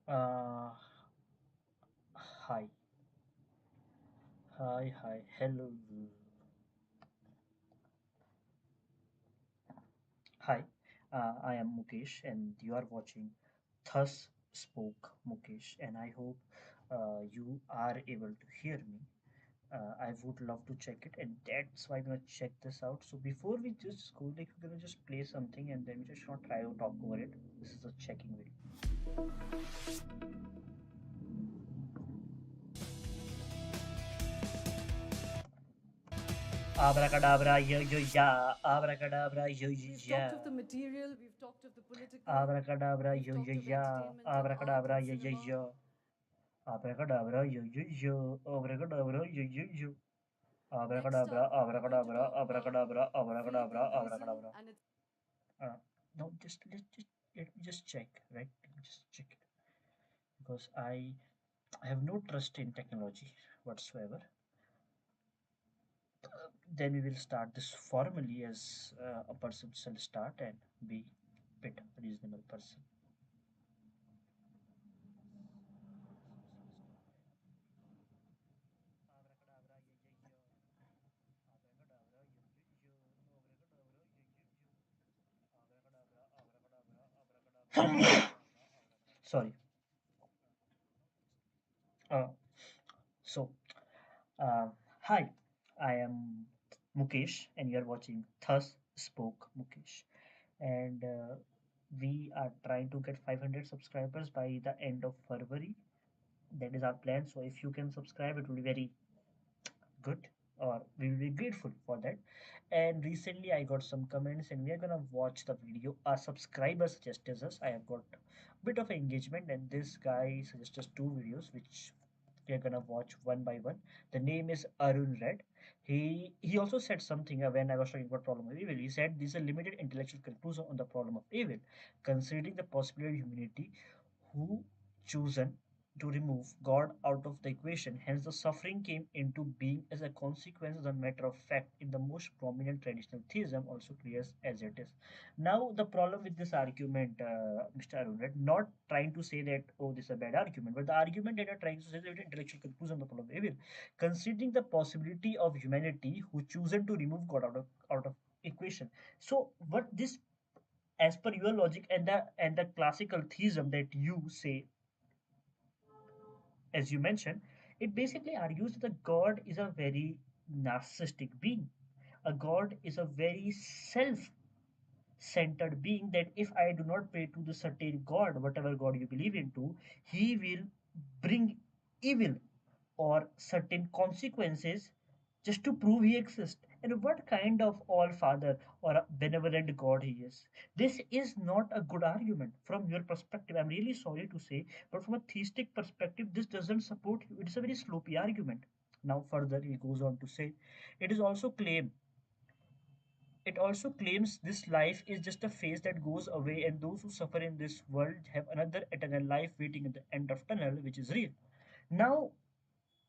Uh, hi, hi, hello. Hi, I am Mukesh, and you are watching Thus Spoke Mukesh, and I hope you are able to hear me. I would love to check it, and that's why I'm gonna check this out. So before we just go, like we're gonna just play something, and then we just not try to talk over it. This is a checking video. Abracadabra, yo yo ya. Abracadabra, yo yo We've talked of ya. the material, we've talked of the political, Abracadabra, we've yo yo talked of ya. entertainment and art Abracadabra, and yo yo cinema. yo. Abracadabra, yo yo yo. Abracadabra, yo yo yo. Next Abracadabra, up, we're going to abracadabra, talk about abracadabra, abracadabra, political reason abracadabra. and its. Uh, no, let me just check, right? Let me just check it because I have no trust in technology whatsoever. Then we will start this formally as a person shall start and be bit reasonable person. Sorry. Uh, so, uh, hi, I am Mukesh, and you are watching Thus Spoke Mukesh. And we are trying to get 500 subscribers by the end of February. That is our plan. So, if you can subscribe, it will be very good, or we will be grateful for that. And recently I got some comments, and we are gonna watch the video a subscriber suggested us. I have got bit of engagement, and this guy suggested us two videos which we are gonna watch one by one. The name is Arun Red. He also said something when I was talking about problem of evil. He said this is a limited intellectual conclusion on the problem of evil, considering the possibility of humanity who chosen to remove God out of the equation. Hence, the suffering came into being as a consequence, as a matter of fact, in the most prominent traditional theism, also clear as it is. Now, the problem with this argument, Mr. Arun, right, not trying to say that, oh, this is a bad argument, but the argument that you're trying to say is an intellectual conclusion of the problem of evil, considering the possibility of humanity who chosen to remove God out of equation. So, what this as per your logic and the classical theism that you say, as you mentioned, it basically argues that a god is a very narcissistic being. A god is a very self-centered being, that if I do not pray to the certain god, whatever god you believe into, he will bring evil or certain consequences just to prove he exists. And what kind of all father or a benevolent God he is. This is not a good argument from your perspective. I'm really sorry to say, but from a theistic perspective, this doesn't support you. It's a very sloppy argument. Now, further, he goes on to say, it is also claim it also claims this life is just a phase that goes away, and those who suffer in this world have another eternal life waiting at the end of tunnel, which is real. Now,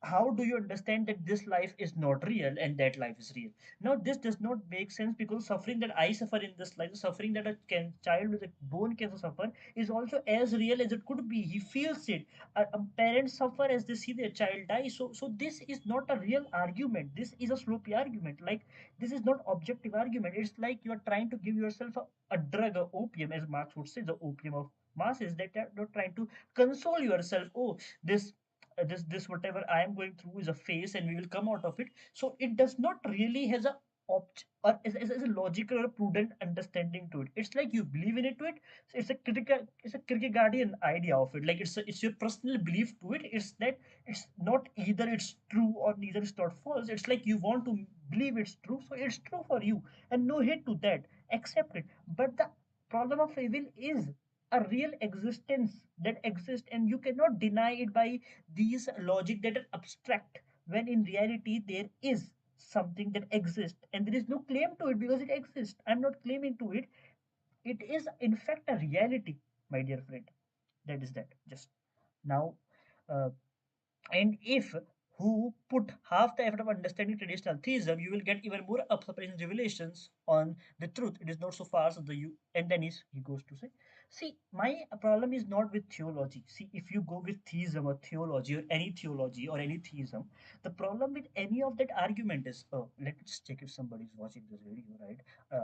how do you understand that this life is not real and that life is real? Now, this does not make sense, because suffering that I suffer in this life, the suffering that a child with a bone cancer suffer, is also as real as it could be. He feels it. A parent suffer as they see their child die. So this is not a real argument. This is a sloppy argument. Like, this is not objective argument. It's like you are trying to give yourself a drug, a opium, as Marx would say, the opium of masses, that are not trying to console yourself. Oh, this this whatever I am going through is a phase, and we will come out of it. So it does not really has a or is a logical or prudent understanding to it. It's like you believe in it to it. So it's a Kierkegaardian idea of it. Like it's your personal belief to it. It's that it's not either it's true or neither it's not false. It's like you want to believe it's true, so it's true for you, and no hate to that. Accept it. But the problem of evil is a real existence that exists, and you cannot deny it by these logic that are abstract, when in reality there is something that exists, and there is no claim to it because it exists. I'm not claiming to it. It is in fact a reality, my dear friend. That is that. Just now, uh, and if who put half the effort of understanding traditional theism, you will get even more surprising revelations on the truth. It is not so far as the you, and then he goes to say, see, my problem is not with theology. See, if you go with theism or theology or any theism, the problem with any of that argument is, oh, let me just check if somebody is watching this video, right?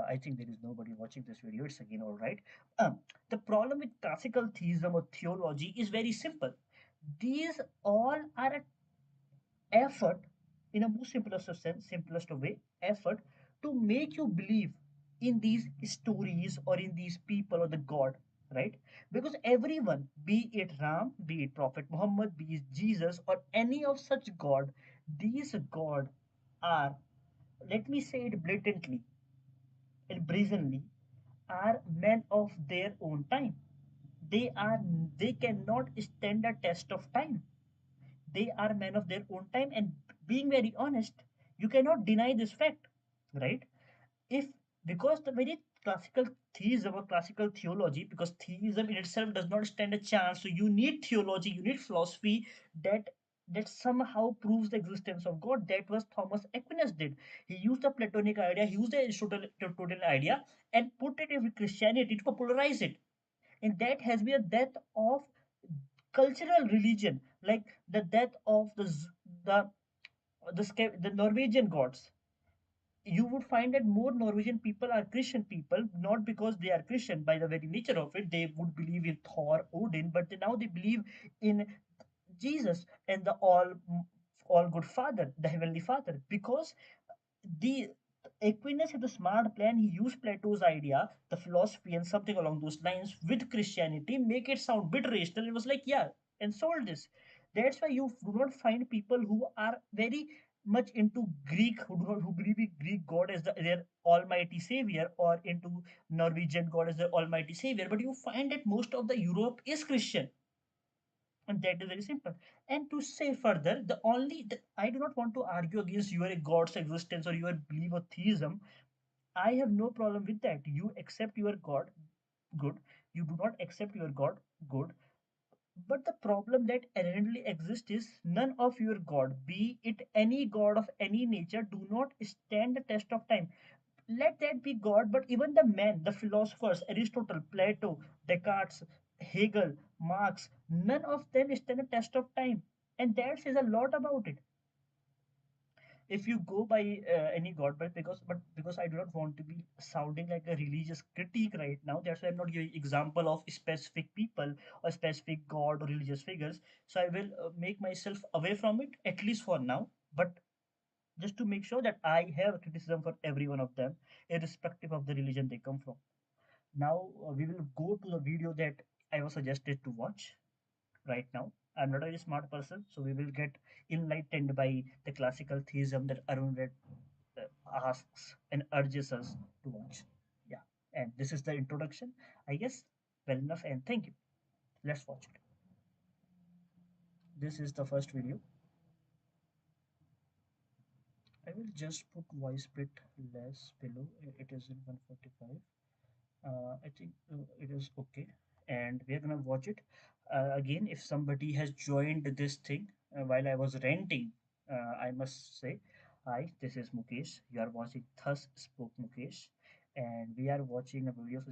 I think there is nobody watching this video. It's again all right. Um, the problem with classical theism or theology is very simple. These all are effort, in a most simplest way, effort to make you believe in these stories or in these people or the God, right? Because everyone, be it Ram, be it Prophet Muhammad, be it Jesus, or any of such God, these God are, let me say it blatantly and brazenly, are men of their own time. They are they cannot stand a test of time. They are men of their own time, and being very honest, you cannot deny this fact, right? If because the very classical theism or classical theology, because theism in itself does not stand a chance, so you need theology, you need philosophy that somehow proves the existence of God. That was Thomas Aquinas did. He used the Platonic idea, he used the Aristotelian idea, and put it in Christianity to popularize it. And that has been a death of cultural religion, like the death of the the Norwegian gods. You would find that more Norwegian people are Christian people, not because they are Christian by the very nature of it. They would believe in Thor, Odin, but now they believe in Jesus and the all good Father, the Heavenly Father, because the Aquinas had a smart plan. He used Plato's idea, the philosophy, and something along those lines with Christianity, make it sound bit rational. It was like, yeah, and sold this. That's why you do not find people who are very much into Greek, who believe in Greek God as their almighty savior, or into Norwegian God as their almighty savior. But you find that most of the Europe is Christian, and that is very simple. And to say further, I do not want to argue against your god's existence or your belief or theism. I have no problem with that. You accept your god, good. You do not accept your god, good. But the problem that inherently exists is none of your god, be it any god of any nature, do not stand the test of time. Let that be God, but even the men, the philosophers, Aristotle, Plato, Descartes, Hegel, Marx, none of them stand the test of time. And that says a lot about it. If you go by any god, but because I do not want to be sounding like a religious critique right now, that's why I'm not giving example of specific people or specific god or religious figures. So I will make myself away from it, at least for now. But just to make sure that I have criticism for every one of them, irrespective of the religion they come from. Now we will go to the video that I was suggested to watch right now. I'm not a very smart person, so we will get enlightened by the classical theism that Arun Red asks and urges us to watch. Yeah, and this is the introduction, I guess. Well enough, and thank you. Let's watch it. This is the first video. I will just put voice bit less below. It is in 145. I think it is okay, and we're gonna watch it again. If somebody has joined this thing while I was ranting, I must say, hi, this is Mukesh. You are watching Thus Spoke Mukesh, and we are watching a video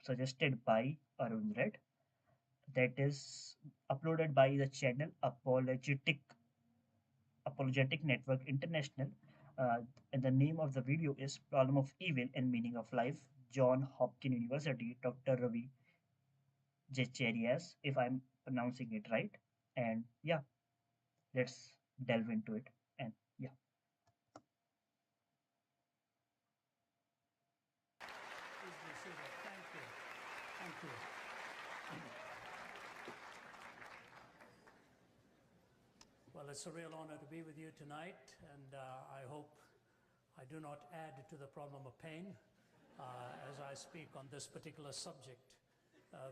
suggested by Arun Red, that is uploaded by the channel Apologetic Network International. And the name of the video is Problem of Evil and Meaning of Life, John Hopkins University, Dr. Ravi Jecharias, if I'm pronouncing it right. And yeah, let's delve into it. And yeah. Please be seated. Thank you. Thank you. Well, it's a real honor to be with you tonight, and I hope I do not add to the problem of pain as I speak on this particular subject.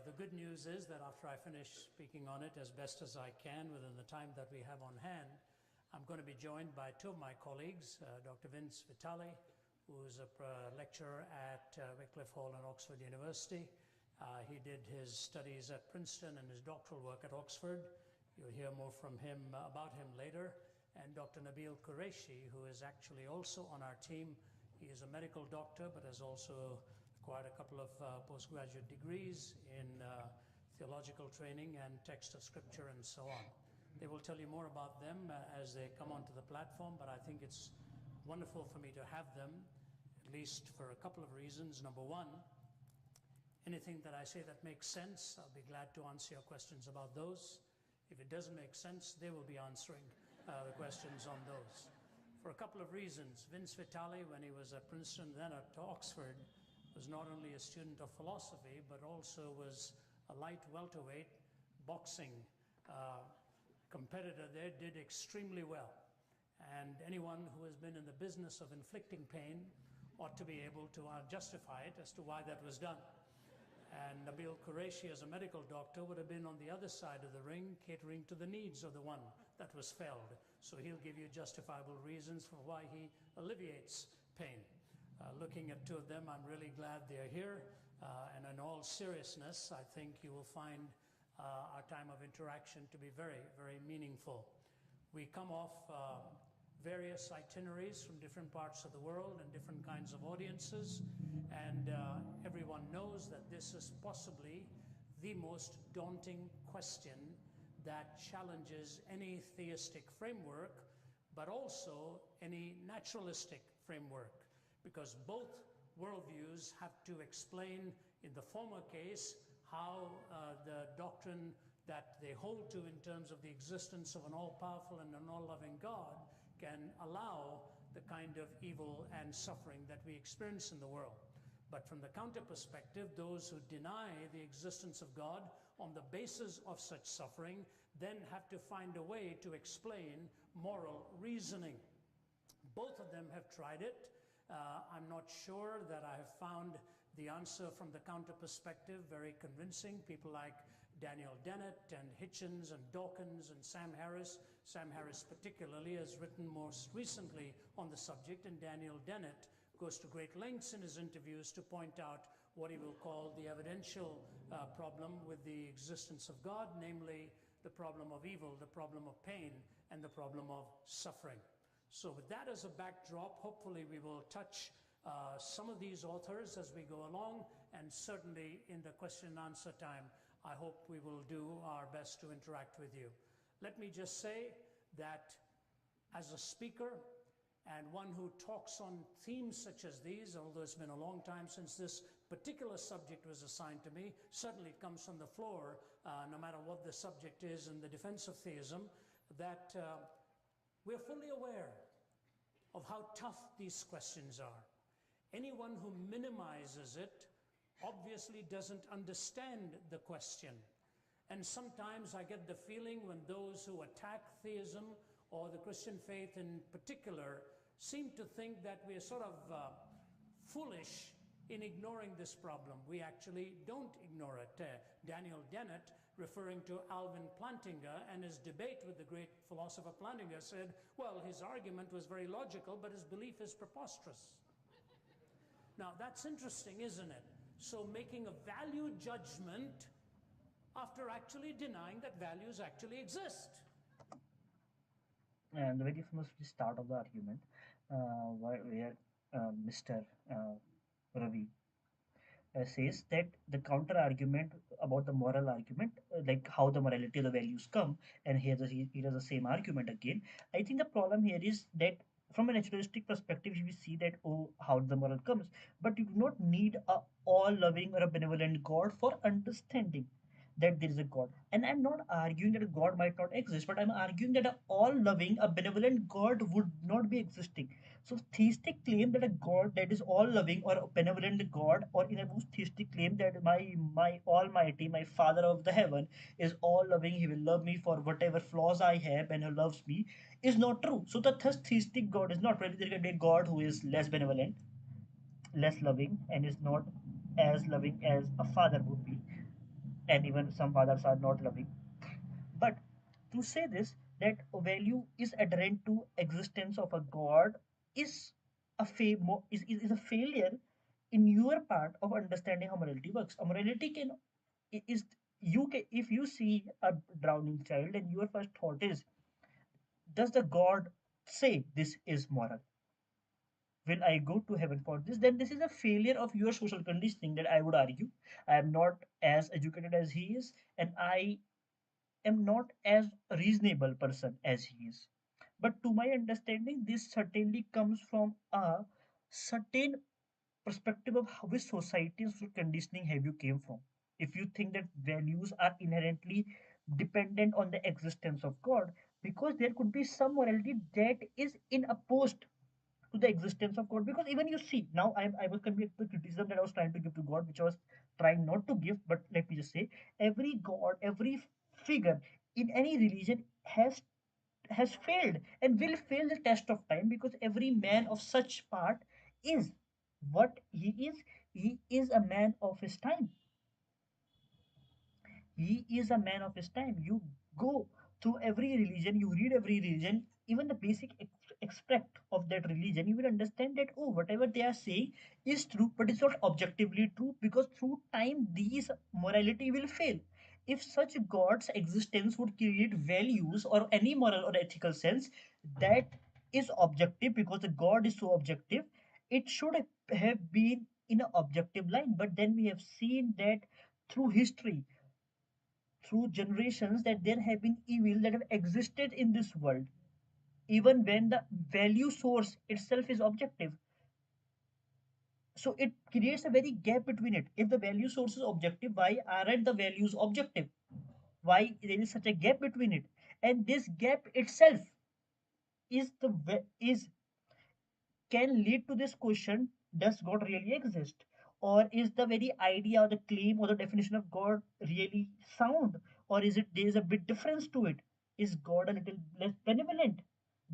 The good news is that after I finish speaking on it as best as I can within the time that we have on hand, I'm going to be joined by two of my colleagues, Dr. Vince Vitale, who is a lecturer at Wycliffe Hall and Oxford University. He did his studies at Princeton and his doctoral work at Oxford. You'll hear more from him about him later. and Dr. Nabil Qureshi, who is actually also on our team. He is a medical doctor, but has also acquired a couple of postgraduate degrees in theological training and text of scripture and so on. They will tell you more about them as they come onto the platform, but I think it's wonderful for me to have them, at least for a couple of reasons. Number one, anything that I say that makes sense, I'll be glad to answer your questions about those. If it doesn't make sense, they will be answering the questions on those. For a couple of reasons. Vince Vitale, when he was at Princeton, then at Oxford, was not only a student of philosophy, but also was a light welterweight boxing competitor there, did extremely well. And anyone who has been in the business of inflicting pain ought to be able to justify it as to why that was done. And Nabil Qureshi, as a medical doctor, would have been on the other side of the ring, catering to the needs of the one that was felled. So he'll give you justifiable reasons for why he alleviates pain. Looking at two of them, I'm really glad they're here. And in all seriousness, I think you will find our time of interaction to be very, very meaningful. We come off various itineraries from different parts of the world and different kinds of audiences, and everyone knows that this is possibly the most daunting question that challenges any theistic framework, but also any naturalistic framework, because both worldviews have to explain, in the former case, how the doctrine that they hold to in terms of the existence of an all-powerful and an all-loving God can allow the kind of evil and suffering that we experience in the world. But from the counter perspective, those who deny the existence of God on the basis of such suffering then have to find a way to explain moral reasoning. Both of them have tried it. I'm not sure that I have found the answer from the counter perspective very convincing. People like Daniel Dennett and Hitchens and Dawkins and Sam Harris. Sam Harris particularly has written most recently on the subject, and Daniel Dennett goes to great lengths in his interviews to point out what he will call the evidential problem with the existence of God, namely the problem of evil, the problem of pain, and the problem of suffering. So with that as a backdrop, hopefully we will touch some of these authors as we go along, and certainly in the question and answer time, I hope we will do our best to interact with you. Let me just say that as a speaker and one who talks on themes such as these, although it's been a long time since this particular subject was assigned to me, certainly it comes from the floor, no matter what the subject is in the defense of theism, that we're fully aware of how tough these questions are. Anyone who minimizes it obviously doesn't understand the question. And sometimes I get the feeling when those who attack theism or the Christian faith in particular seem to think that we're sort of foolish in ignoring this problem. We actually don't ignore it. Daniel Dennett, referring to Alvin Plantinga and his debate with the great philosopher Plantinga, said, well, his argument was very logical, but his belief is preposterous. Now, that's interesting, isn't it? So making a value judgment after actually denying that values actually exist. And the very famous start of the argument, where Mr. Ravi says that the counter argument about the moral argument, like how the morality of the values come, and here he does the same argument again. I think the problem here is that from a naturalistic perspective, we see that, oh, how the moral comes, but you do not need a all-loving or a benevolent God for understanding that there is a God. And I'm not arguing that a God might not exist, but I'm arguing that a all-loving, a benevolent God would not be existing. So theistic claim that a God that is all-loving or a benevolent God, or in a most theistic claim that my Almighty, my Father of the heaven, is all-loving, He will love me for whatever flaws I have, and He loves me, is not true. So the thus theistic God is not really. There can be a God who is less benevolent, less loving, and is not as loving as a father would be, and even some fathers are not loving. But to say this, that value is adherent to existence of a god is is a failure in your part of understanding how morality works. A morality can is you can, if you see a drowning child and your first thought is Does the God say this is moral? Will I go to heaven for this? Then this is a failure of your social conditioning that I would argue. I am not as educated as he is, and I am not as reasonable person as he is. But to my understanding, this certainly comes from a certain perspective of how which society and social conditioning have you came from. If you think that values are inherently dependent on the existence of God, because there could be some morality that is in opposed to the existence of God. Because even you see, now I was coming to the criticism that I was trying to give to God, which I was trying not to give, but let me just say, every God, every figure in any religion has failed and will fail the test of time, because every man of such part is what he is. He is a man of his time. He is a man of his time. You go through every religion, you read every religion, even the basic extract of that religion, you will understand that, oh, whatever they are saying is true, but it's not objectively true, because through time these morality will fail. If such god's existence would create values or any moral or ethical sense that is objective, because the god is so objective, it should have been in an objective line. But then we have seen that through history, through generations, that there have been evil that have existed in this world, even when the value source itself is objective. So it creates a very gap between it. If the value source is objective, why aren't the values objective? Why there is such a gap between it? And this gap itself is can lead to this question: does God really exist? Or is the very idea or the claim or the definition of God really sound? Or is it there is a bit difference to it? Is God a little less benevolent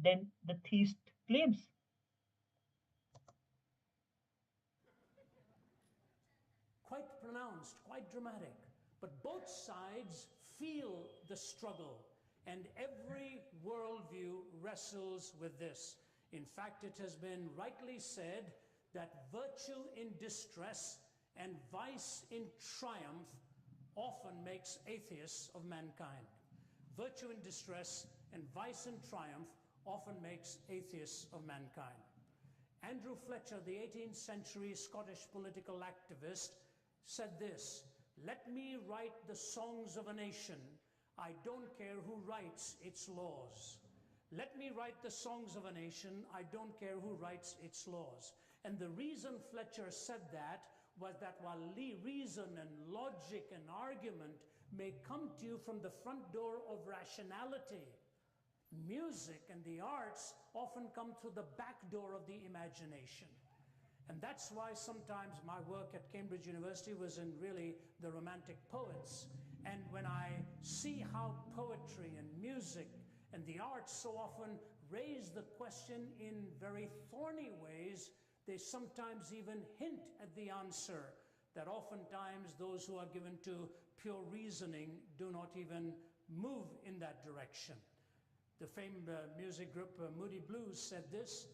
than the theist claims? Quite pronounced, quite dramatic. But both sides feel the struggle, and every worldview wrestles with this. In fact, it has been rightly said that virtue in distress and vice in triumph often makes atheists of mankind. Virtue in distress and vice in triumph often makes atheists of mankind. Andrew Fletcher, the 18th century Scottish political activist, said this: "Let me write the songs of a nation. I don't care who writes its laws." Let me write the songs of a nation. I don't care who writes its laws. And the reason Fletcher said that was that while reason and logic and argument may come to you from the front door of rationality, music and the arts often come through the back door of the imagination. And that's why sometimes my work at Cambridge University was in really the romantic poets. And when I see how poetry and music and the arts so often raise the question in very thorny ways, they sometimes even hint at the answer that oftentimes those who are given to pure reasoning do not even move in that direction. The famed music group Moody Blues said this: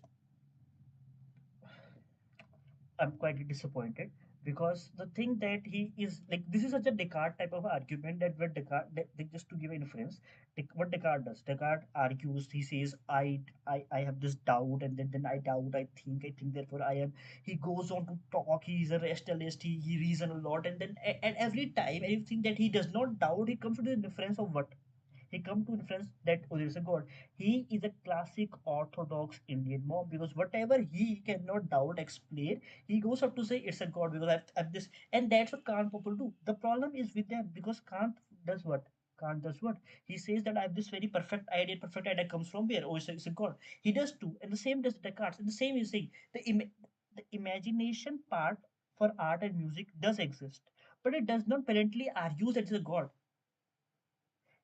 I'm quite disappointed, because the thing that he is like, this is such a Descartes type of argument, that when Descartes, just to give an inference, what Descartes does, Descartes argues, he says, I have this doubt, and then I doubt, I think, therefore I am. He goes on to talk, he's a rationalist, he reason a lot, and then and every time, anything that he does not doubt, he comes to the inference of what? He come to inference that, oh, there is a god. He is a classic orthodox Indian monk, because whatever he cannot doubt, explain, he goes up to say it's a god, because I've this. And that's what Kant people do. The problem is with them, because Kant does what? Kant does what? He says that I have this very perfect idea comes from where? Oh, it's a god. He does too. And the same does Descartes. And the same is saying the imagination part for art and music does exist, but it does not blatantly argue that it's a god.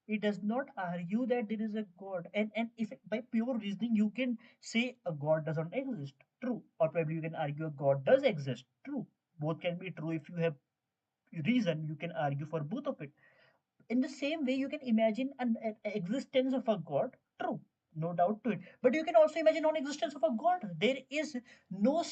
It does not argue that there is a god. And if by pure reasoning you can say a god doesn't exist, true, or probably you can argue a god does exist, true. Both can be true. If you have reason, you can argue for both of it. In the same way, you can imagine an existence of a god, true. no doubt to it. But you can also imagine non-existence of a god. There is no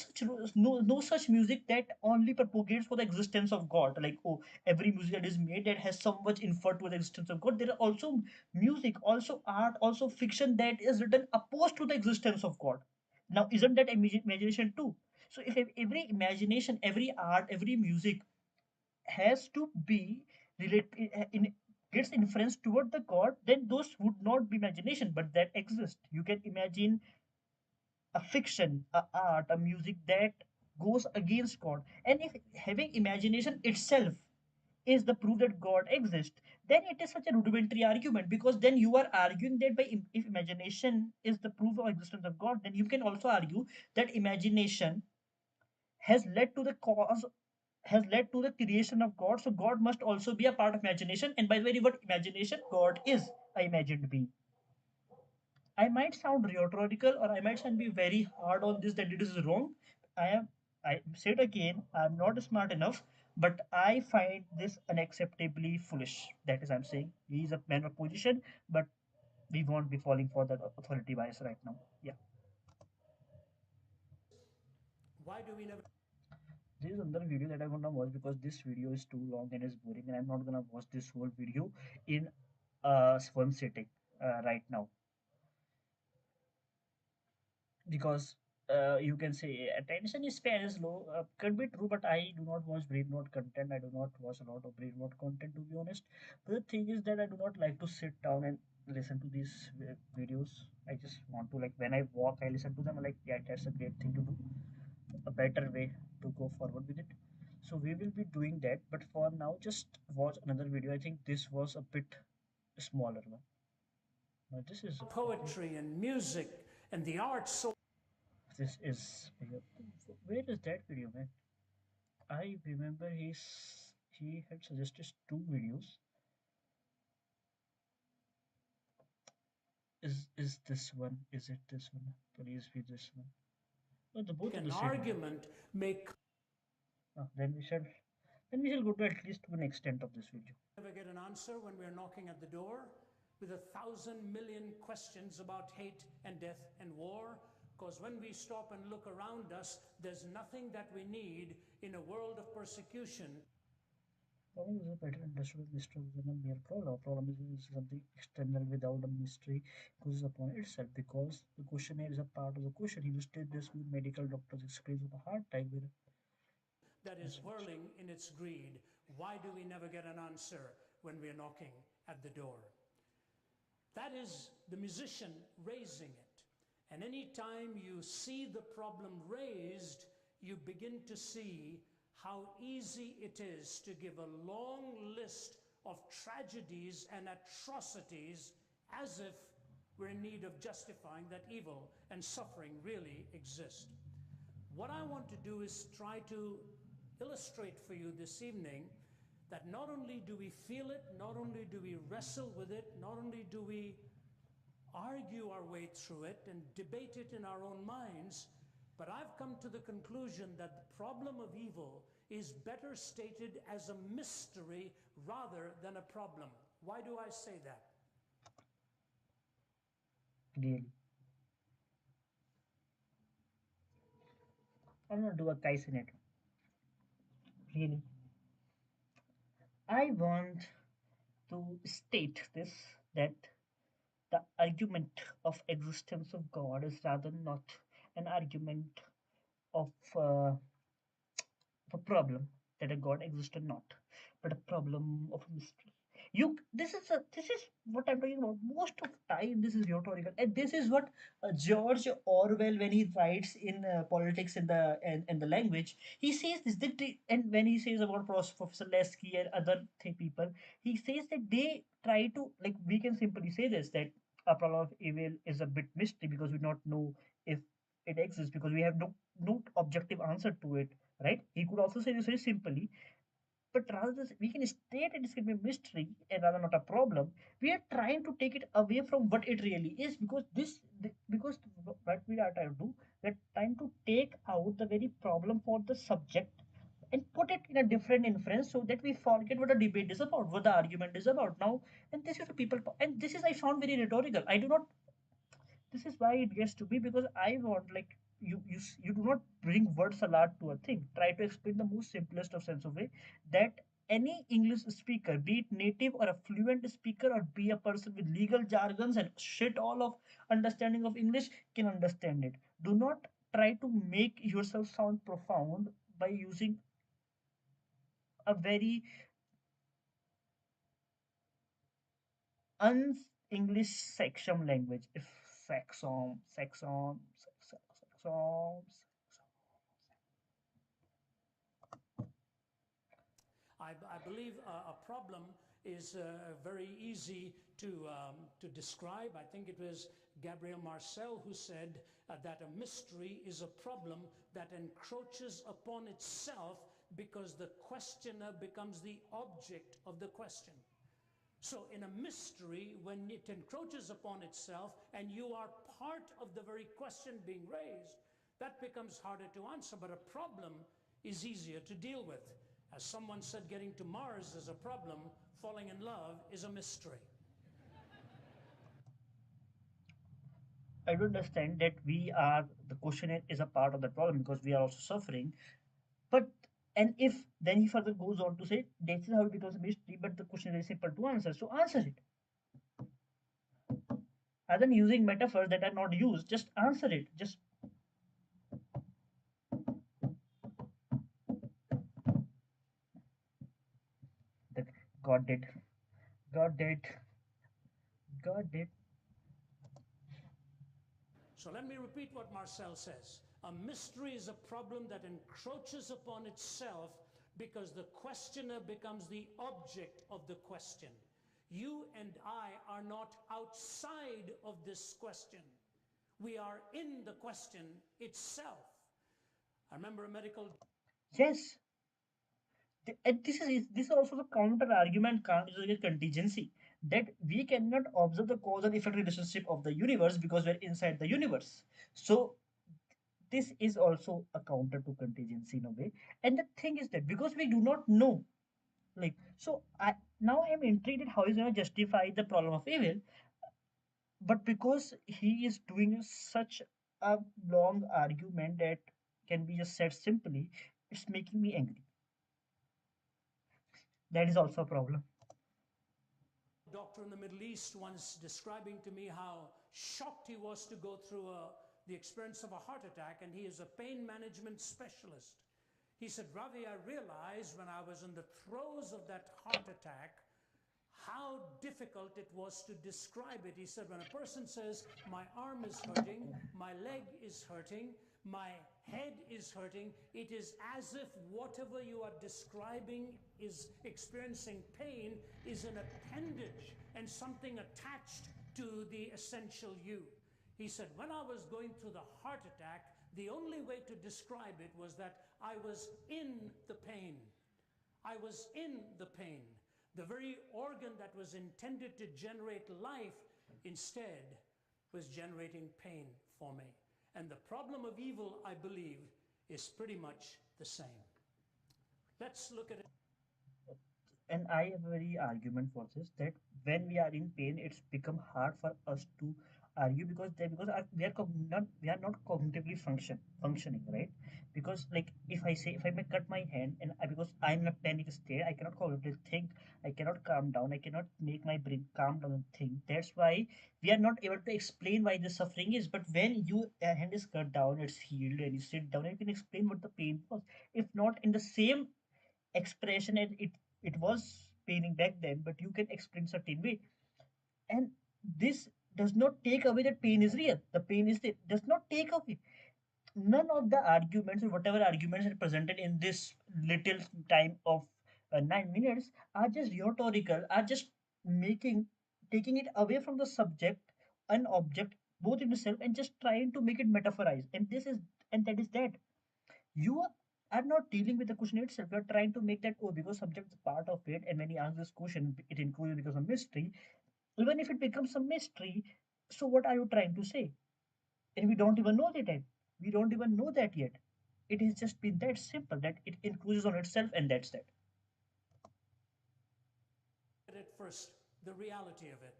such music that only propagates for the existence of god. Like, oh, every music that is made that has so much inferred to the existence of god. There are also music, also art, also fiction that is written opposed to the existence of god. Now, isn't that imagination too? So if every imagination, every art, every music has to be related in gets inference toward the god, then those would not be imagination, but that exist. You can imagine a fiction, a art, a music that goes against god. And if having imagination itself is the proof that god exists, then it is such a rudimentary argument, because then you are arguing that if imagination is the proof of existence of god, then you can also argue that imagination has led to the cause has led to the creation of God. So God must also be a part of imagination. And by the way, what imagination? God is a imagined being. I might sound rhetorical, or I might sound be very hard on this that it is wrong. I am. I say it again. I'm not smart enough, but I find this unacceptably foolish. That is, I'm saying he is a man of position, but we won't be falling for that authority bias right now. Yeah. Why do we never This is another video that I want to watch because this video is too long and is boring, and I'm not gonna watch this whole video in one sitting right now, because you can say attention span is low. Could be true, but I do not watch brain rot content. I do not watch a lot of brain rot content, to be honest. But the thing is that I do not like to sit down and listen to these videos. I just want to, like, when I walk, I listen to them. Like, yeah, that's a great thing to do, a better way to go forward with it. So we will be doing that, but for now, just watch another video. I think this was a bit smaller one. Now this is okay. poetry and music and the arts so This is bigger. Where is that video, man? I remember he had suggested two videos. Is this one? Is it this one? Please be this one. No, the both of an the same video. argument may No, then we shall go to at least one extent of this video. never get an answer when we're knocking at the door with 1,000,000,000 questions about hate and death and war. Because when we stop and look around us, there's nothing that we need in a world of persecution. Problem is a better understood as mystery than a mere problem. Problem is something external without a mystery goes upon itself, because the questionnaire is a part of the question. He listed this with medical doctors explains with a hard time with That is whirling in its greed. Why do we never get an answer when we're knocking at the door? That is the musician raising it. And any time you see the problem raised, you begin to see how easy it is to give a long list of tragedies and atrocities as if we're in need of justifying that evil and suffering really exist. What I want to do is try to illustrate for you this evening that not only do we feel it, not only do we wrestle with it, not only do we argue our way through it and debate it in our own minds, but I've come to the conclusion that the problem of evil is better stated as a mystery rather than a problem. Why do I say that? really. I'm gonna do a case in it. Really. I want to state this, that the argument of existence of God is rather not an argument of a problem that a god exists or not, but a problem of a mystery. This is what I'm talking about. Most of time, this is rhetorical, and this is what George Orwell, when he writes in politics in the language, he says this. And when he says about Professor Lesky and other people, he says that they try to, like, we can simply say this, that a problem of evil is a bit mystery because we don't know if it exists, because we have no objective answer to it, right? He could also say this very simply, but rather than we can state it is going to be a mystery and rather not a problem. We are trying to take it away from what it really is, because because what we are trying to do, we're trying to take out the very problem for the subject and put it in a different inference, so that we forget what the debate is about, what the argument is about now. And this is the people, and this is, I found, very rhetorical. I do not This is why it gets to me, because I want, like, you do not bring words a lot to a thing. Try to explain the most simplest of sense of way that any English speaker, be it native or a fluent speaker, or be a person with legal jargons and shit all of understanding of English, can understand it. Do not try to make yourself sound profound by using a very un-English section language. If sexom. I believe a problem is very easy to describe. I think it was Gabriel Marcel who said that a mystery is a problem that encroaches upon itself because the questioner becomes the object of the question. So in a mystery, when it encroaches upon itself and you are part of the very question being raised, that becomes harder to answer. But a problem is easier to deal with. As someone said, getting to Mars is a problem, falling in love is a mystery. I do understand that we are, the questionnaire is a part of the problem because we are also suffering. But, and if, then he further goes on to say, this is how it becomes a mystery, but the question is simple to answer. So answer it. Other than using metaphors that are not used, just answer it. Just that God did. God did. God did. So let me repeat what Marcel says. A mystery is a problem that encroaches upon itself because the questioner becomes the object of the question. You and I are not outside of this question. We are in the question itself. I remember a medical. Yes. And this is also the counter argument contingency, that we cannot observe the cause and effect relationship of the universe because we're inside the universe. So this is also a counter to contingency in a way. And the thing is that because we do not know, like, so I now I'm intrigued at how he's going to justify the problem of evil, but because he is doing such a long argument that can be just said simply, it's making me angry. That is also a problem. Doctor in the Middle East once describing to me how shocked he was to go through the experience of a heart attack, and he is a pain management specialist. He said, Ravi, I realized when I was in the throes of that heart attack how difficult it was to describe it. He said, when a person says, my arm is hurting, my leg is hurting, my head is hurting, it is as if whatever you are describing is experiencing pain is an appendage and something attached to the essential you. He said, when I was going through the heart attack, the only way to describe it was that I was in the pain. I was in the pain. The very organ that was intended to generate life instead was generating pain for me. And the problem of evil, I believe, is pretty much the same. Let's look at it. And I have a very argument for this, that when we are in pain, it's become hard for us to argue because we are not cognitively functioning, right? Because, like, if I say, if I may cut my hand and because I'm in a panic state, I cannot cognitively think, I cannot calm down, I cannot make my brain calm down and think. That's why we are not able to explain why the suffering is. But when your hand is cut down, it's healed, and you sit down, you can explain what the pain was. If not in the same expression, and it was paining back then, but you can explain certain way. And this does not take away that pain is real. The pain is there, does not take away. None of the arguments or whatever arguments are presented in this little time of 9 minutes are just rhetorical, are just making taking it away from the subject and object both in itself, and just trying to make it metaphorized. And this is, and that is that you are not dealing with the question itself. You're trying to make that, oh, because subject is part of it, and when he asks this question, it includes because of mystery. Even if it becomes a mystery, so what are you trying to say? And we don't even know that yet. We don't even know that yet. It has just been that simple that it includes on itself, and that's that. At first, the reality of it.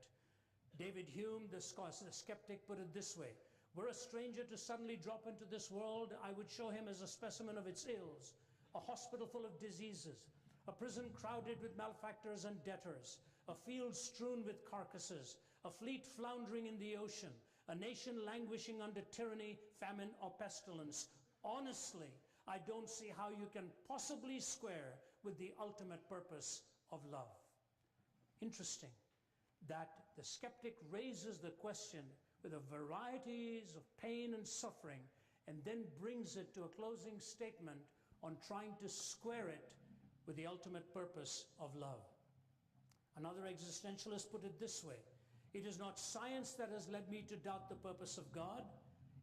David Hume, the skeptic, put it this way: were a stranger to suddenly drop into this world, I would show him as a specimen of its ills, a hospital full of diseases, a prison crowded with malefactors and debtors, a field strewn with carcasses, a fleet floundering in the ocean, a nation languishing under tyranny, famine, or pestilence. Honestly, I don't see how you can possibly square with the ultimate purpose of love. Interesting that the skeptic raises the question with a varieties of pain and suffering and then brings it to a closing statement on trying to square it with the ultimate purpose of love. Another existentialist put it this way: it is not science that has led me to doubt the purpose of God.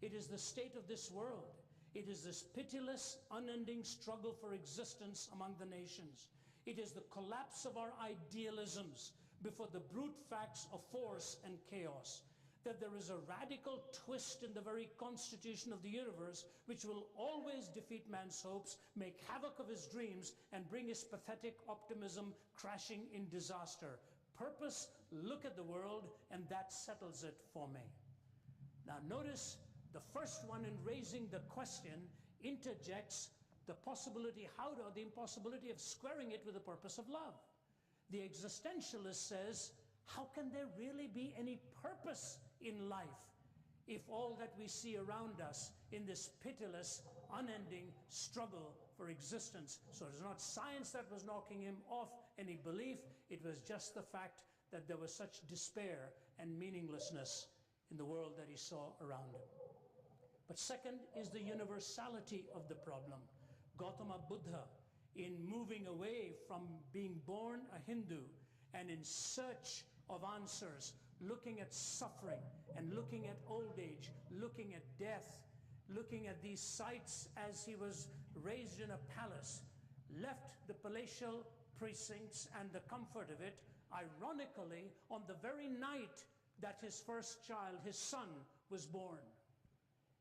It is the state of this world. It is this pitiless, unending struggle for existence among the nations. It is the collapse of our idealisms before the brute facts of force and chaos. That there is a radical twist in the very constitution of the universe which will always defeat man's hopes, make havoc of his dreams, and bring his pathetic optimism crashing in disaster. Purpose, look at the world, and that settles it for me. Now notice the first one, in raising the question, interjects the possibility, the impossibility of squaring it with the purpose of love. The existentialist says, how can there really be any purpose in life if all that we see around us in this pitiless, unending struggle for existence? So it's not science that was knocking him off any belief, it was just the fact that there was such despair and meaninglessness in the world that he saw around him. But second is the universality of the problem. Gautama Buddha, in moving away from being born a Hindu and in search of answers, looking at suffering and looking at old age, looking at death, looking at these sights as he was raised in a palace, left the palatial precincts and the comfort of it, ironically, on the very night that his first child, his son, was born.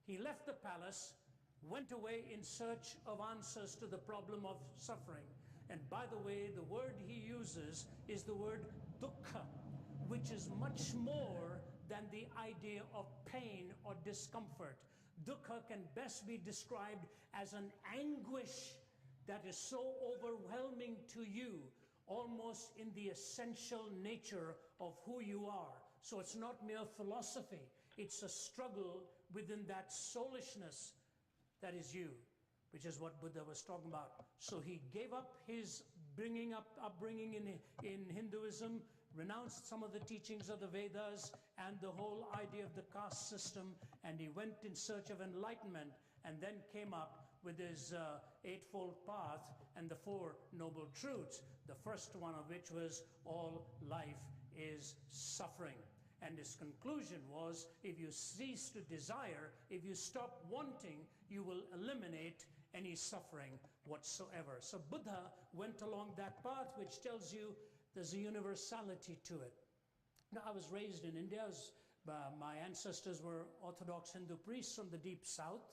He left the palace, went away in search of answers to the problem of suffering. And by the way, the word he uses is the word dukkha, which is much more than the idea of pain or discomfort. Dukkha can best be described as an anguish that is so overwhelming to you, almost in the essential nature of who you are. So it's not mere philosophy, it's a struggle within that soulishness that is you, which is what Buddha was talking about. So he gave up his upbringing in Hinduism, renounced some of the teachings of the Vedas and the whole idea of the caste system, and he went in search of enlightenment, and then came up with his eightfold path and the Four Noble Truths, the first one of which was all life is suffering. And his conclusion was, if you cease to desire, if you stop wanting, you will eliminate any suffering whatsoever. So Buddha went along that path, which tells you there's a universality to it. Now, I was raised in India. My ancestors were Orthodox Hindu priests from the deep south.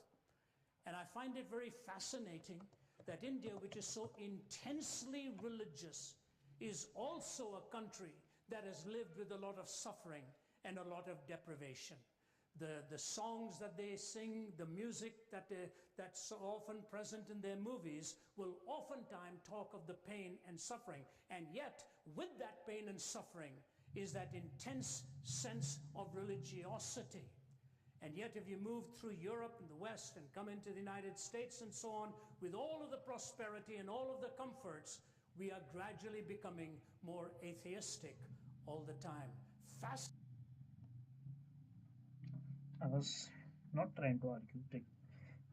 And I find it very fascinating that India, which is so intensely religious, is also a country that has lived with a lot of suffering and a lot of deprivation. The songs that they sing, the music that's so often present in their movies will oftentimes talk of the pain and suffering. And yet, with that pain and suffering is that intense sense of religiosity. And yet, if you move through Europe and the West and come into the United States and so on, with all of the prosperity and all of the comforts, we are gradually becoming more atheistic all the time. I was not trying to argue.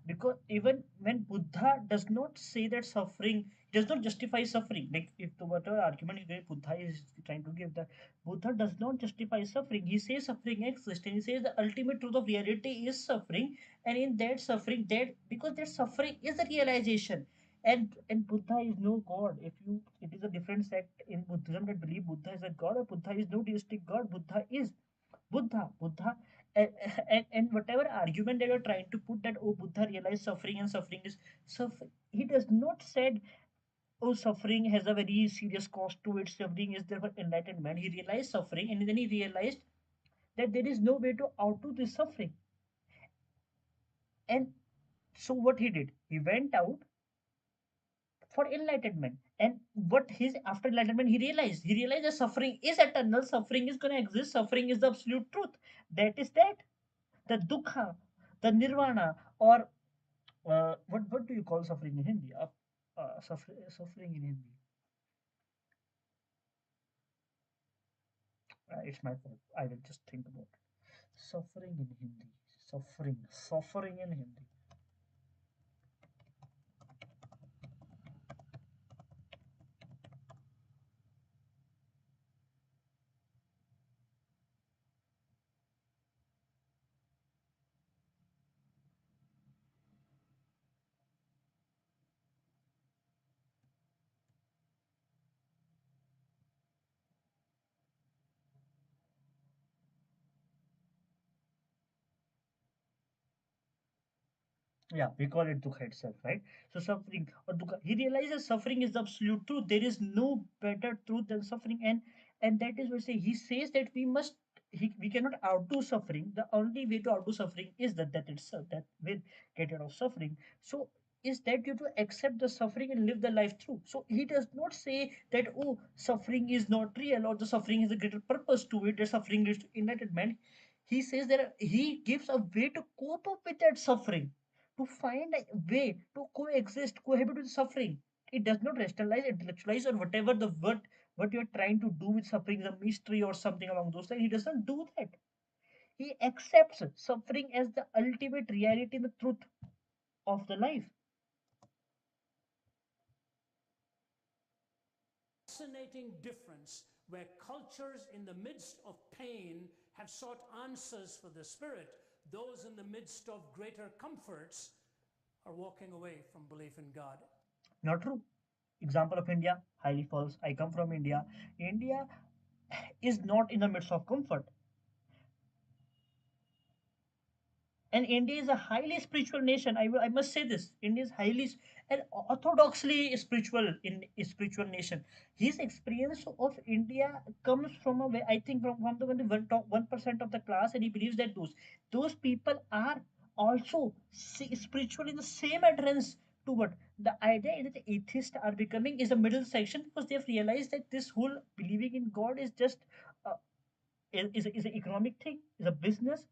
Because even when Buddha does not say that suffering, does not justify suffering. Like if the whatever argument Buddha is trying to give, that Buddha does not justify suffering. He says suffering exists, and he says the ultimate truth of reality is suffering, and in that suffering, that because that suffering is the realization. And Buddha is no god. If you, it is a different sect in Buddhism that believe Buddha is a god, or Buddha is no deistic god. Buddha is Buddha, and whatever argument they were trying to put, that oh, Buddha realized suffering and suffering is suffering. He does not said, oh, suffering has a very serious cost to it. Suffering is there for enlightenment. He realized suffering, and then he realized that there is no way to outdo this suffering. And so what he did, he went out for enlightenment. And what his after enlightenment, he realized that suffering is eternal, suffering is going to exist, suffering is the absolute truth. That is that the dukkha, the nirvana, or what do you call suffering in Hindi? Suffering in Hindi. It's my fault. I will just think about it. Suffering in Hindi. Suffering in Hindi. Yeah, we call it dukkha itself, right? So suffering or dukkha, he realizes suffering is the absolute truth. There is no better truth than suffering, and that is what say he says that we cannot outdo suffering. The only way to outdo suffering is that itself, that will get rid of suffering. So is that you to accept the suffering and live the life through. So he does not say that, oh, suffering is not real, or the suffering is a greater purpose to it, that suffering leads to enlightenment. He says that he gives a way to cope up with that suffering, to find a way to coexist, cohabit with suffering. It does not rationalize, intellectualize, or whatever the what you're trying to do with suffering, the mystery or something along those lines. He doesn't do that. He accepts suffering as the ultimate reality, the truth of the life. Fascinating difference where cultures in the midst of pain have sought answers for the spirit, those in the midst of greater comforts are walking away from belief in God. Not true. Example of India, highly false. I come from India. India is not in the midst of comfort. And India is a highly spiritual nation. I must say this. India is highly and orthodoxly spiritual in a spiritual nation. His experience of India comes from a way, I think from the 1% of the class, and he believes that those people are also spiritual in the same adherence to what the idea is, that the atheists are becoming is a middle section, because they've realized that this whole believing in God is just uh, is an economic thing, is a business,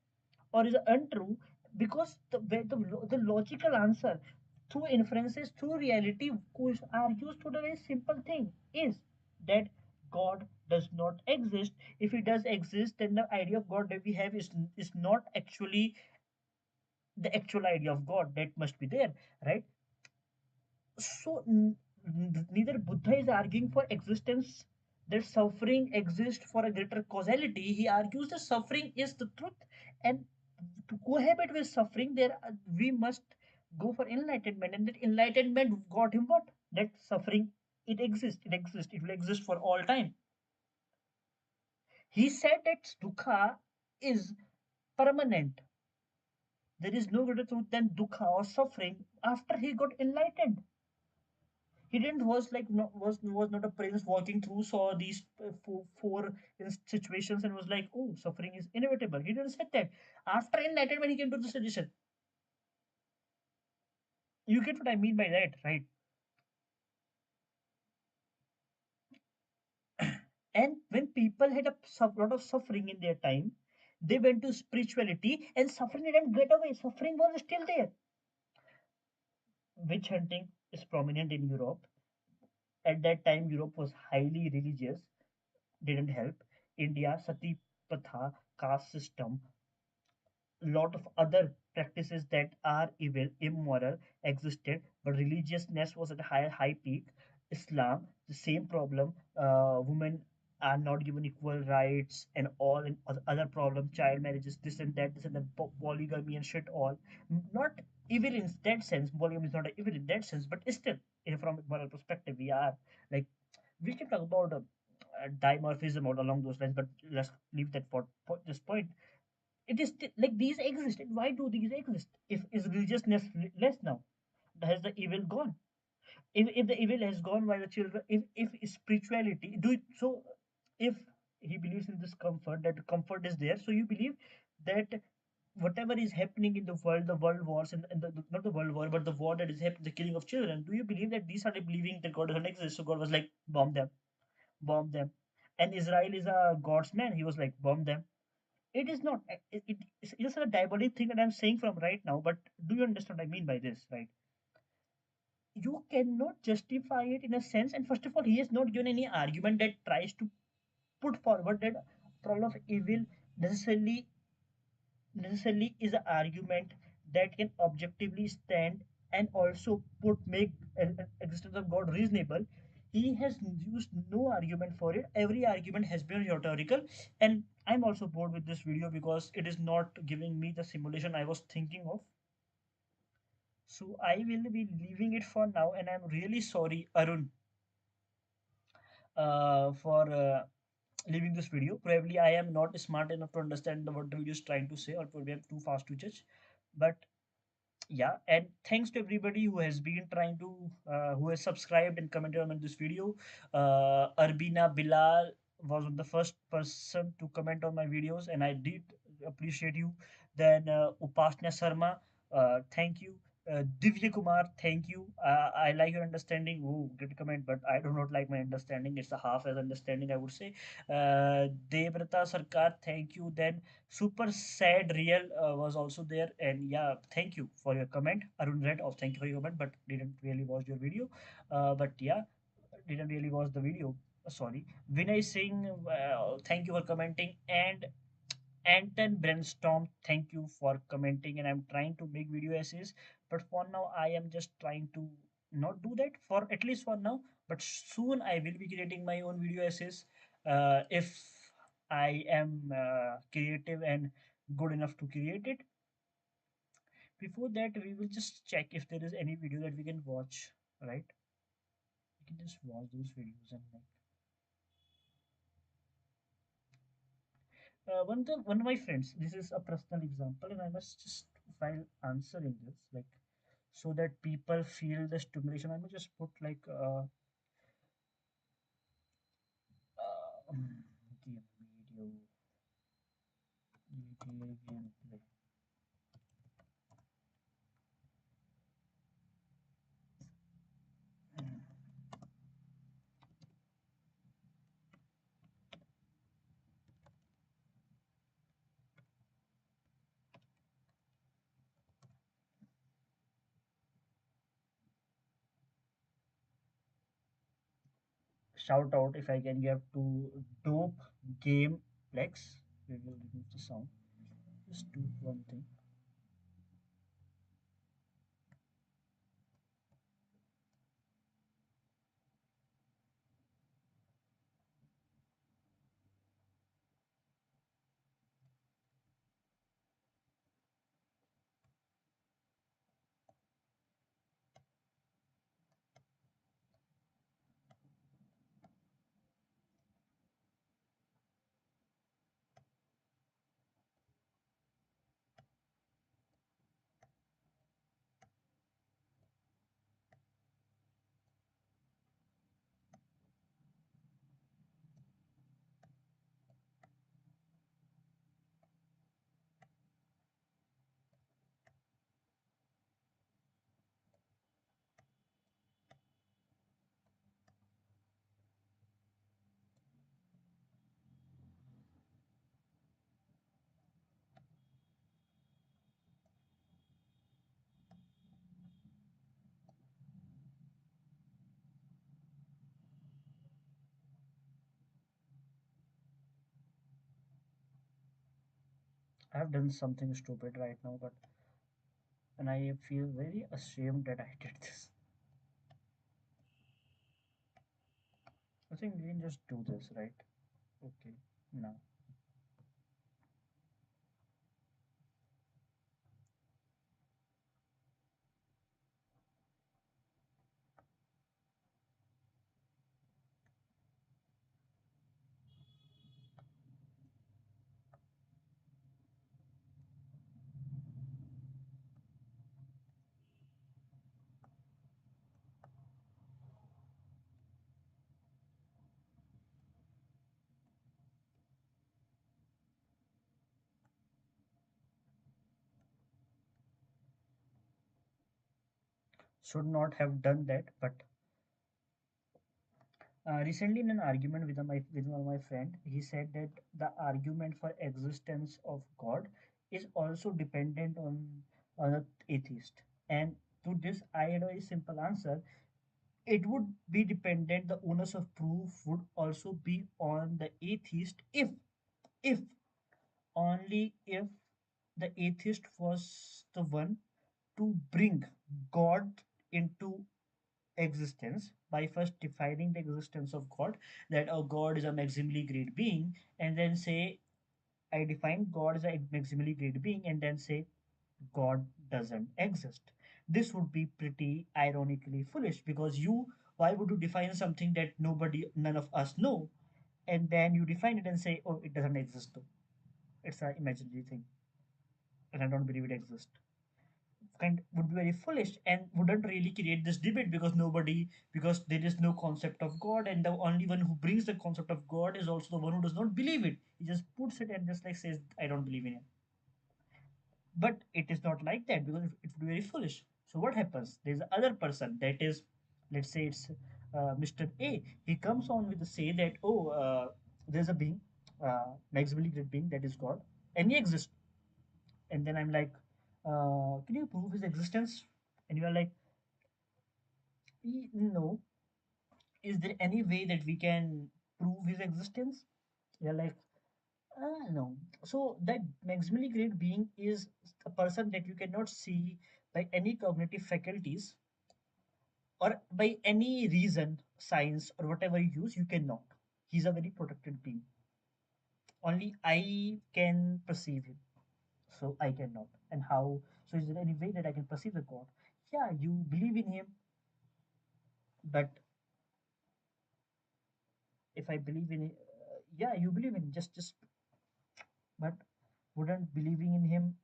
or is untrue, because the logical answer through inferences, through reality, are used to the very simple thing is that God does not exist. If he does exist, then the idea of God that we have is not actually the actual idea of God that must be there, right? So neither Buddha is arguing for existence, that suffering exists for a greater causality. He argues that suffering is the truth, and to cohabit with suffering, there we must go for enlightenment, and that enlightenment got him what? That suffering, it will exist for all time. He said that dukkha is permanent. There is no greater truth than dukkha or suffering after he got enlightened. He didn't was like no, was not a prince walking through, saw these four situations and was like, oh, suffering is inevitable. He didn't say that. After enlightenment, he came to the suggestion. You get what I mean by that, right? And when people had a lot of suffering in their time, they went to spirituality, and suffering didn't get away. Suffering was still there. Witch hunting is prominent in Europe. At that time, Europe was highly religious, didn't help. India, sati patha, caste system, lot of other practices that are evil, immoral existed, but religiousness was at a high peak. Islam, the same problem. Women are not given equal rights, and all, and other problem, child marriages, this and that, polygamy and shit. All not evil in that sense. Polygamy is not evil in that sense, but still, from a moral perspective, we are like, we can talk about dimorphism or along those lines, but let's leave that for this point. It is like these exist. And why do these exist? If is religiousness less now? Has the evil gone? If the evil has gone, why the children? If spirituality do it, so if he believes in this comfort, that comfort is there. So you believe that whatever is happening in the world, the world wars, and not the world war, but the war that is happening, the killing of children. Do you believe that these started believing that God doesn't exist? So God was like, bomb them, bomb them. And Israel is a God's man. He was like, bomb them. It is not. It's just a diabolic thing that I'm saying from right now. But do you understand what I mean by this, right? You cannot justify it in a sense. And first of all, he has not given any argument that tries to put forward that problem of evil necessarily necessarily is an argument that can objectively stand and also put make existence of God reasonable. He has used no argument for it. Every argument has been rhetorical, and I'm also bored with this video because it is not giving me the simulation I was thinking of. So I will be leaving it for now, and I'm really sorry, Arun, for leaving this video. Probably I am not smart enough to understand what the video is trying to say, or probably I'm too fast to judge. But yeah, and thanks to everybody who has been trying to who has subscribed and commented on this video. Arbina Bilal was the first person to comment on my videos, and I did appreciate you. Then Upasna Sharma, thank you. Divya Kumar, thank you. I like your understanding. Oh, great comment, but I do not like my understanding. It's a half as understanding, I would say. Devrata Sarkar, thank you. Then Super Sad Real was also there, and yeah, thank you for your comment. Arun Red, oh, thank you for your comment, but didn't really watch your video. But yeah, didn't really watch the video. Sorry. Vinay Singh, thank you for commenting, and Anton Brainstorm, thank you for commenting. And I'm trying to make video essays, but for now, I am just trying to not do that for at least for now. But soon I will be creating my own video essays if I am creative and good enough to create it. Before that, we will just check if there is any video that we can watch, right? We can just watch those videos and like one of my friends. This is a personal example, and I must just while answering this like so that people feel the stimulation. I must just put like game video GTA gameplay. Shout out if I can give to dope game Lex. We will remove the sound. Just do one thing. I have done something stupid right now, but and I feel very ashamed that I did this. I think we can just do this, right? Okay, now. should not have done that. But recently, in an argument with one of my friend, he said that the argument for existence of God is also dependent on an atheist. And to this, I had a very simple answer. It would be dependent. The onus of proof would also be on the atheist if only if the atheist was the one to bring God into existence by first defining the existence of God, that a God is a maximally great being, and then say, I define God as a maximally great being, and then say, God doesn't exist. This would be pretty ironically foolish because why would you define something that none of us know, and then you define it and say, oh, it doesn't exist though. It's an imaginary thing, and I don't believe it exists. Kind would be very foolish and wouldn't really create this debate because there is no concept of God, and the only one who brings the concept of God is also the one who does not believe it. He just puts it and just like says, I don't believe in it. But it is not like that because it would be very foolish. So what happens? There's another person that is, let's say it's Mr. A. He comes on with the say that, oh, there's a being, maximally great being that is God, and he exists. And then I'm like, can you prove his existence? And you are like, No. Is there any way that we can prove his existence? You're like, no. So that maximally great being is a person that you cannot see by any cognitive faculties or by any reason, science, or whatever you use, you cannot. He's a very protected being. Only I can perceive him. So I cannot. And how? So is there any way that I can perceive the God? Yeah, you believe in him, but if I believe in it, yeah, you believe in just, but wouldn't believing in him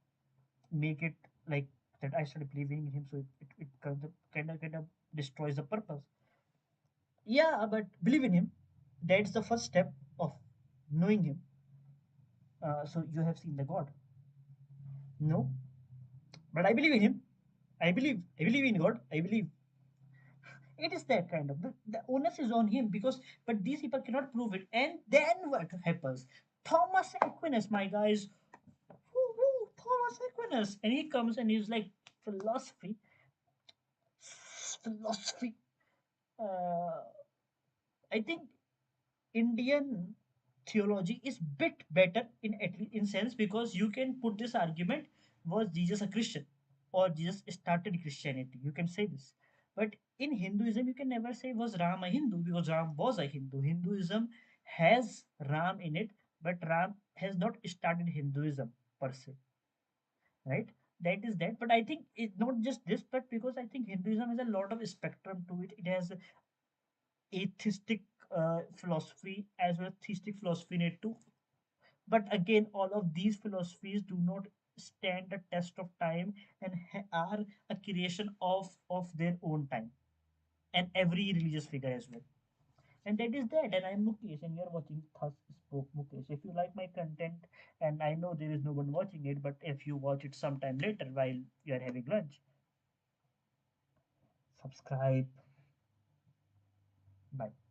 make it like that I started believing in him, so it kind of destroys the purpose. Yeah, but believe in him. That's the first step of knowing him. So you have seen the God. No, but I believe in him. I believe in God. I believe it is that kind of the onus is on him because but these people cannot prove it. And then what happens? Thomas Aquinas, my guys, woo, Thomas Aquinas, and he comes and he's like philosophy, philosophy. Uh, I think Indian theology is bit better in sense because you can put this argument: was Jesus a Christian or Jesus started Christianity? You can say this, but in Hinduism you can never say was Ram a Hindu because Ram was a Hindu. Hinduism has Ram in it, but Ram has not started Hinduism per se, right? That is that. But I think it's not just this, but because I think Hinduism has a lot of spectrum to it. It has atheistic philosophy as well as theistic philosophy in it too. But again, all of these philosophies do not stand the test of time and are a creation of their own time and every religious figure as well. And that is that. And I'm Mukesh, and you're watching Thus Spoke Mukesh. If you like my content, and I know there is no one watching it, but if you watch it sometime later while you're having lunch, subscribe. Bye.